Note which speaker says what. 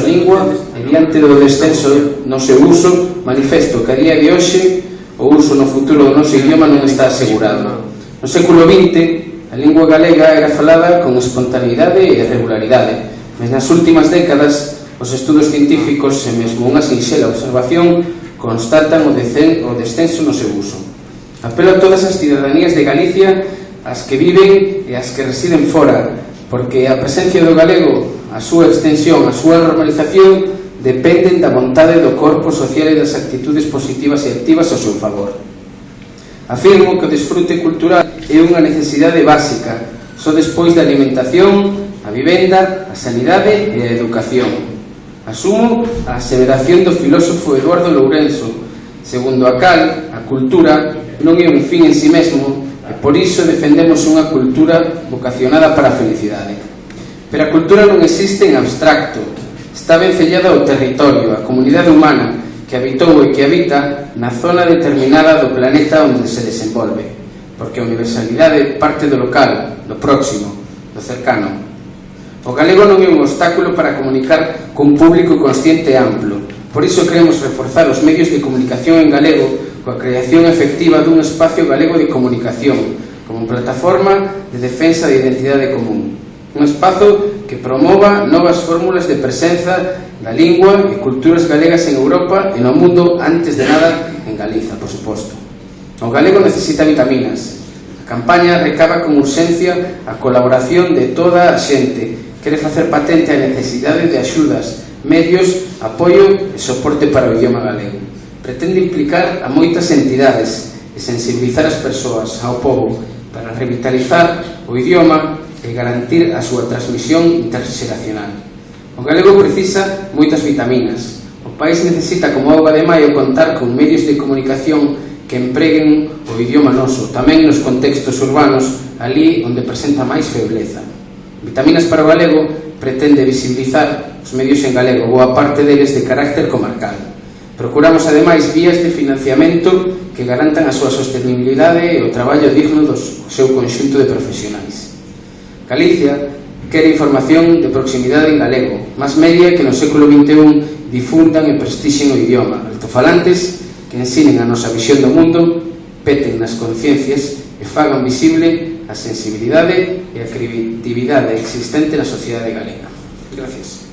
Speaker 1: nosa lingua e diante do descenso no seu uso, manifesto que a día de hoxe o uso no futuro do noso idioma non está asegurado. No século XX, a lingua galega era falada con espontaneidade e regularidade, mas nas últimas décadas os estudos científicos e mesmo unha sinxela observación constatan o descenso no seu uso. Apelo a todas as ciudadanías de Galicia, as que viven e as que residen fora, porque a presencia do galego, a súa extensión, a súa normalización dependen da vontade do corpo social e das actitudes positivas e activas ao seu favor. Afirmo que o desfrute cultural é unha necesidade básica, só despois da alimentación, a vivenda, a sanidade e a educación. Asumo a aseveración do filósofo Eduardo Lourenço, segundo a cal a cultura non é un fin en si mesmo e por iso defendemos unha cultura vocacionada para a felicidade. Pero a cultura non existe en abstracto, está vencellada ao territorio, á comunidade humana que habitou e que habita na zona determinada do planeta onde se desenvolve, porque a universalidade parte do local, do próximo, do cercano. O galego non é un obstáculo para comunicar con público consciente e amplo. Por iso queremos reforzar os medios de comunicación en galego coa creación efectiva dun espacio galego de comunicación como plataforma de defensa da identidade común. Un espazo que promova novas fórmulas de presenza da lingua e culturas galegas en Europa e no mundo, antes de nada en Galiza, por suposto. O galego necesita vitaminas. A campaña recaba con urxencia a colaboración de toda a xente. Quere facer patente a necesidade de axudas, medios, apoio e soporte para o idioma galego. Pretende implicar a moitas entidades e sensibilizar as persoas, ao povo, para revitalizar o idioma e garantir a súa transmisión interxeracional. O galego precisa moitas vitaminas. O país necesita, como auga de maio, contar con medios de comunicación que empreguen o idioma noso, tamén nos contextos urbanos, ali onde presenta máis febleza. Vitaminas para o galego pretende visibilizar os medios en galego, boa parte deles de carácter comarcal. Procuramos, ademais, vías de financiamento que garantan a súa sostenibilidade e o traballo digno do seu conxunto de profesionais. Galicia quere información de proximidade en galego, máis media que no século XXI difundan e prestixen o idioma, altofalantes que ensinen a nosa visión do mundo, peten nas conciencias e fagan visible a sensibilidade e a creatividade existente na sociedade galega. Gracias.